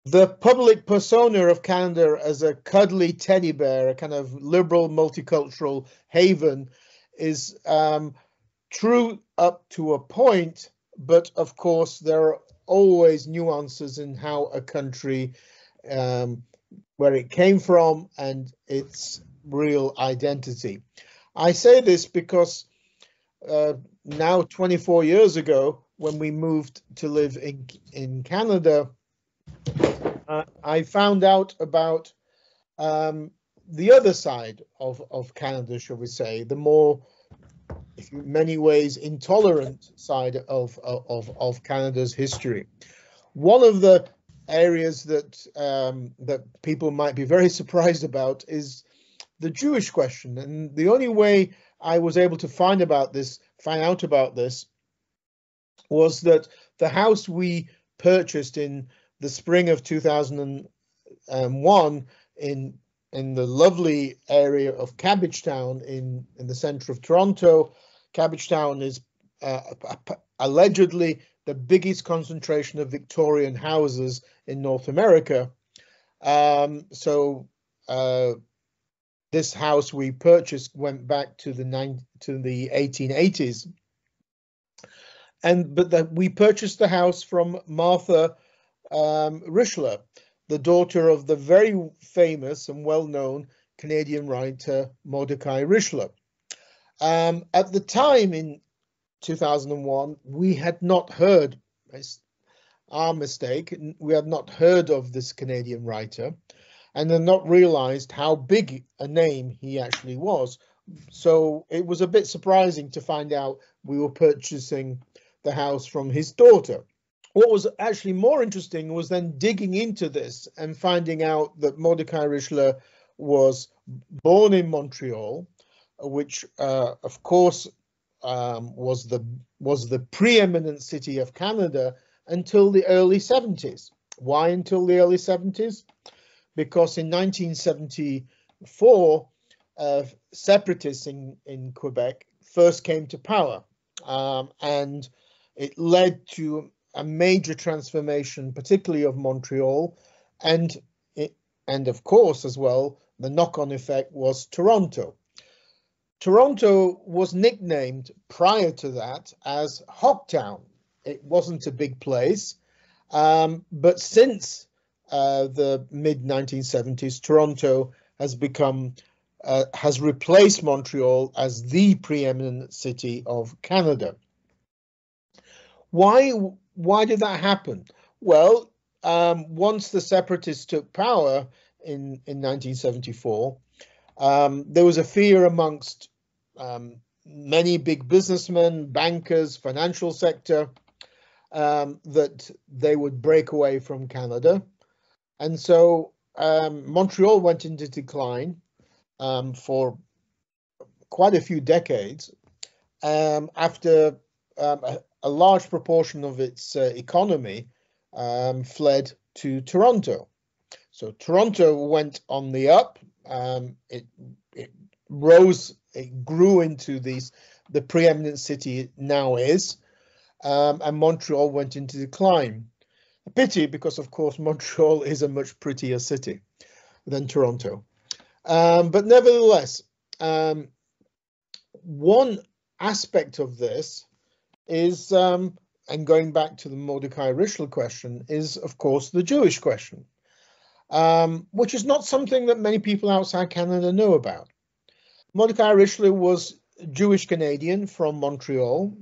The public persona of Canada as a cuddly teddy bear, a kind of liberal multicultural haven, is true up to a point, but of course there are always nuances in how a country, where it came from and its real identity. I say this because now 24 years ago, when we moved to live in Canada, I found out about the other side of Canada, shall we say, the more, in many ways, intolerant side of Canada's history. One of the areas that people might be very surprised about is the Jewish question, and the only way I was able to find out about this was that the house we purchased in the spring of 2001 in the lovely area of Cabbagetown in the center of Toronto. Cabbagetown is allegedly the biggest concentration of Victorian houses in North America. This house we purchased went back to the 1880s, but we purchased the house from Martha Richler, the daughter of the very famous and well-known Canadian writer Mordecai Richler. At the time in 2001, we had not heard, our mistake, we had not heard of this Canadian writer and had not realized how big a name he actually was. So it was a bit surprising to find out we were purchasing the house from his daughter. What was actually more interesting was then digging into this and finding out that Mordecai Richler was born in Montreal, which of course was the preeminent city of Canada until the early 70s. Why until the early 70s? Because in 1974, separatists in Quebec first came to power, and it led to a major transformation, particularly of Montreal, and of course as well, the knock-on effect was Toronto. Toronto was nicknamed prior to that as Hogtown. It wasn't a big place, but since the mid-1970s, Toronto has replaced Montreal as the preeminent city of Canada. Why did that happen? Well, once the separatists took power in 1974, there was a fear amongst many big businessmen, bankers, financial sector, that they would break away from Canada. And so Montreal went into decline for quite a few decades after a large proportion of its economy fled to Toronto. So Toronto went on the up. It rose, it grew into the preeminent city it now is, and Montreal went into decline. A pity, because of course Montreal is a much prettier city than Toronto. But nevertheless, one aspect of this is, and going back to the Mordecai Richler question, is of course the Jewish question, which is not something that many people outside Canada know about. Mordecai Richler was Jewish Canadian from Montreal,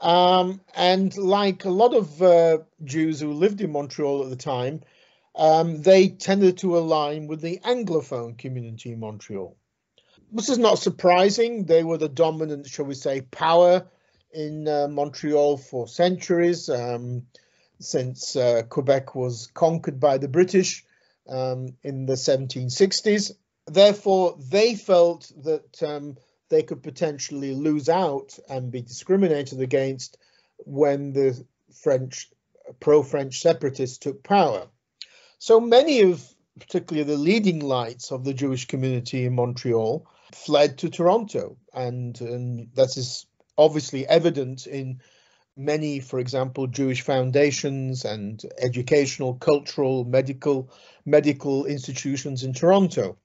and like a lot of Jews who lived in Montreal at the time, they tended to align with the Anglophone community in Montreal. This is not surprising. They were the dominant, shall we say, power in Montreal for centuries, since Quebec was conquered by the British in the 1760s. Therefore, they felt that they could potentially lose out and be discriminated against when the pro-French separatists took power. So many of, particularly the leading lights of the Jewish community in Montreal, fled to Toronto, and that is obviously evident in many, for example, Jewish foundations and educational, cultural, medical institutions in Toronto.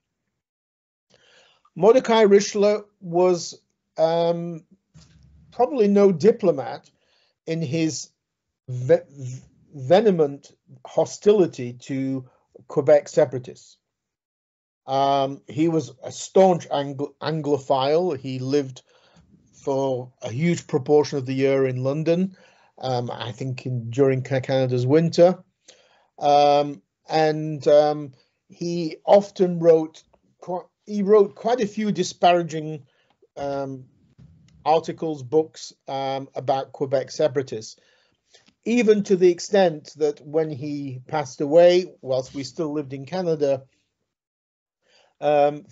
Mordecai Richler was probably no diplomat in his vehement hostility to Quebec separatists. He was a staunch Anglophile. He lived for a huge proportion of the year in London, I think during Canada's winter. He often wrote quite a few disparaging articles, books about Quebec separatists, even to the extent that when he passed away, whilst we still lived in Canada, the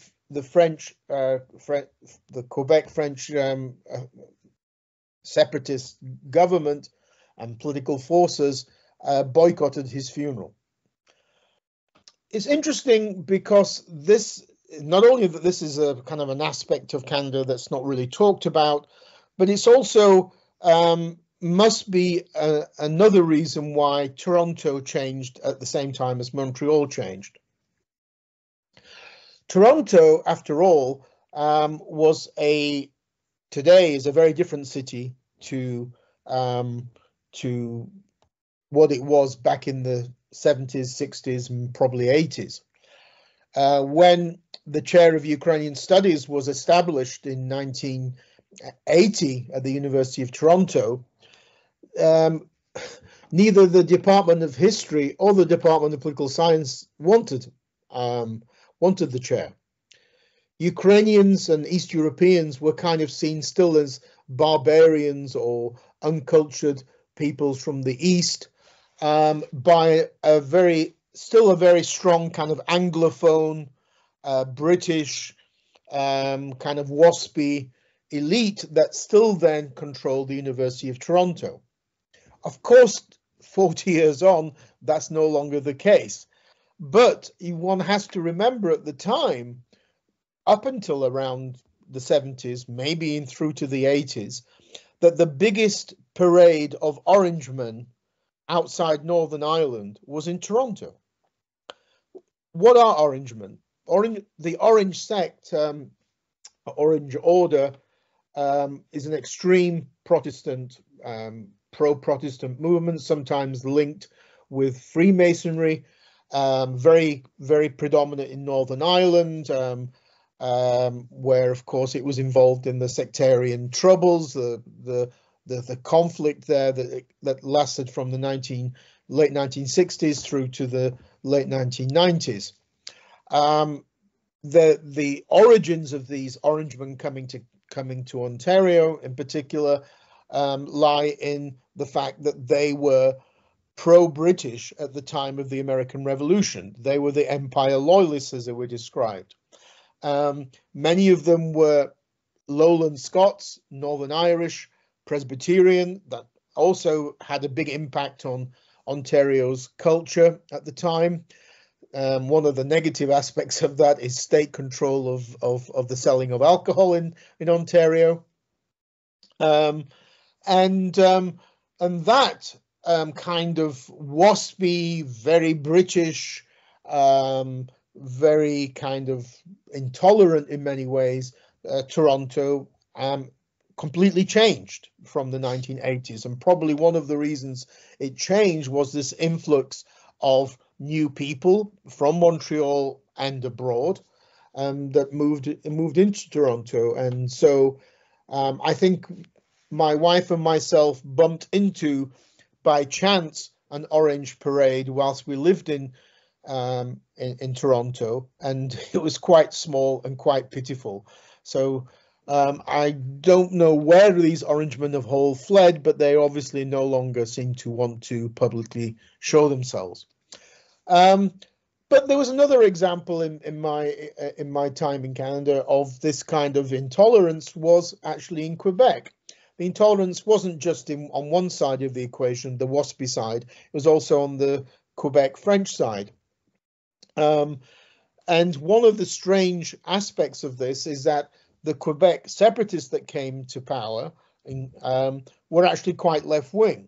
Quebec French separatist government and political forces boycotted his funeral. It's interesting because this, not only that this is a kind of an aspect of Canada that's not really talked about, but it's also must be another reason why Toronto changed at the same time as Montreal changed. Toronto, after all, today is a very different city to what it was back in the 70s, 60s, and probably 80s. When the Chair of Ukrainian Studies was established in 1980 at the University of Toronto, neither the Department of History or the Department of Political Science wanted the chair. Ukrainians and East Europeans were kind of seen still as barbarians or uncultured peoples from the East, by still a very strong kind of Anglophone, British, kind of waspy elite that still then controlled the University of Toronto. Of course, 40 years on, that's no longer the case. But one has to remember at the time, up until around the 70s, maybe in through to the 80s, that the biggest parade of Orangemen outside Northern Ireland was in Toronto. What are Orangemen? The Orange sect, Orange Order, is an extreme Protestant, pro-Protestant movement, sometimes linked with Freemasonry, very, very predominant in Northern Ireland, where, of course, it was involved in the sectarian troubles, the conflict there that lasted from the late 1960s through to the late 1990s. The origins of these Orangemen coming to Ontario, in particular, lie in the fact that they were pro-British at the time of the American Revolution. They were the Empire Loyalists, as they were described. Many of them were Lowland Scots, Northern Irish, Presbyterian, that also had a big impact on Ontario's culture at the time. One of the negative aspects of that is state control of the selling of alcohol in Ontario. And that kind of waspy, very British, very kind of intolerant in many ways, Toronto completely changed from the 1980s. And probably one of the reasons it changed was this influx of new people from Montreal and abroad that moved into Toronto. And so I think my wife and myself bumped into, by chance, an Orange parade whilst we lived in Toronto, and it was quite small and quite pitiful. So I don't know where these Orangemen have all fled, but they obviously no longer seem to want to publicly show themselves. But there was another example in my time in Canada of this kind of intolerance was actually in Quebec. The intolerance wasn't just on one side of the equation, the waspy side, it was also on the Quebec French side. And one of the strange aspects of this is that the Quebec separatists that came to power were actually quite left-wing.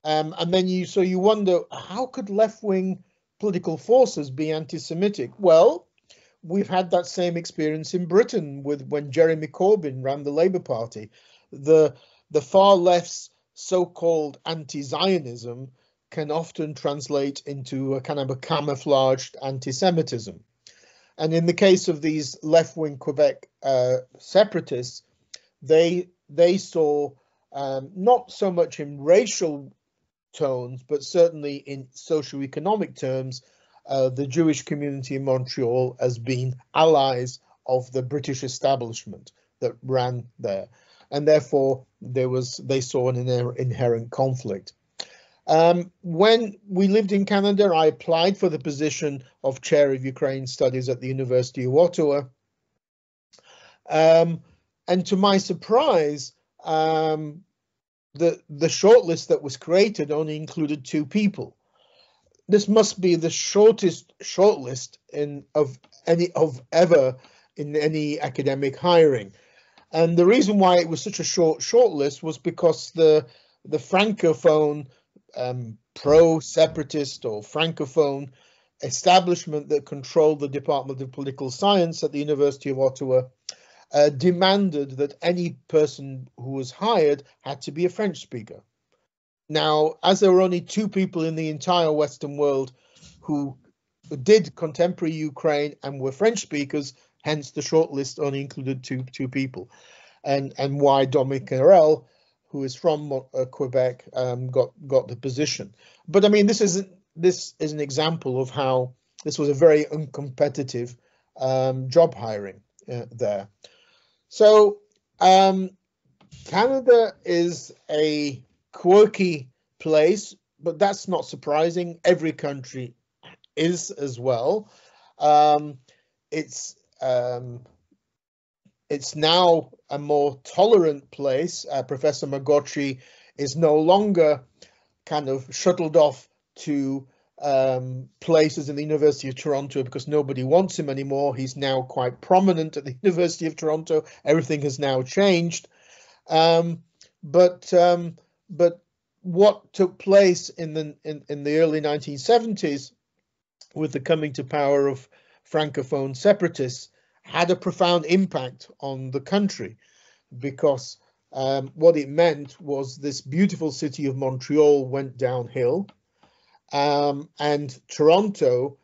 And then you wonder, how could left-wing political forces be anti-Semitic? Well, we've had that same experience in Britain when Jeremy Corbyn ran the Labour Party. The far left's so-called anti-Zionism can often translate into a kind of a camouflaged anti-Semitism. And in the case of these left-wing Quebec separatists, they saw not so much in racial tones, but certainly in socio-economic terms, the Jewish community in Montreal as being allies of the British establishment that ran there, and therefore they saw an inherent conflict. When we lived in Canada, I applied for the position of Chair of Ukrainian Studies at the University of Ottawa, and to my surprise, the shortlist that was created only included 2 people. This must be the shortest shortlist ever in any academic hiring. And the reason why it was such a shortlist was because the Francophone pro-separatist or Francophone establishment that controlled the Department of Political Science at the University of Ottawa demanded that any person who was hired had to be a French speaker. Now, as there were only 2 people in the entire Western world who did contemporary Ukraine and were French speakers, hence the shortlist only included two people, and why Dominic Carrel, who is from Quebec, got the position. But I mean, this is an example of how this was a very uncompetitive job hiring there. So Canada is a quirky place, but that's not surprising. Every country is as well. It's now a more tolerant place. Professor Magocsi is no longer kind of shuttled off to places in the University of Toronto because nobody wants him anymore. He's now quite prominent at the University of Toronto. Everything has now changed. But what took place in the early 1970s with the coming to power of Francophone separatists had a profound impact on the country, because what it meant was this beautiful city of Montreal went downhill, and Toronto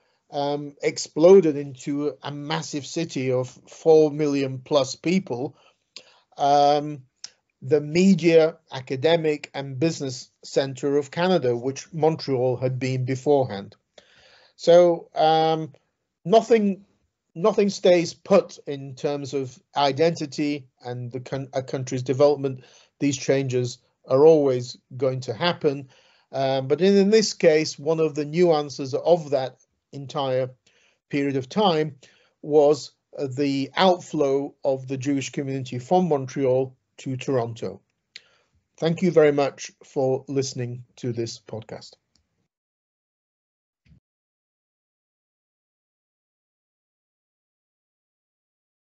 exploded into a massive city of 4 million plus people. The media, academic, and business center of Canada, which Montreal had been beforehand. So nothing stays put in terms of identity and a country's development. These changes are always going to happen. But in this case, one of the nuances of that entire period of time was the outflow of the Jewish community from Montreal to Toronto. Thank you very much for listening to this podcast.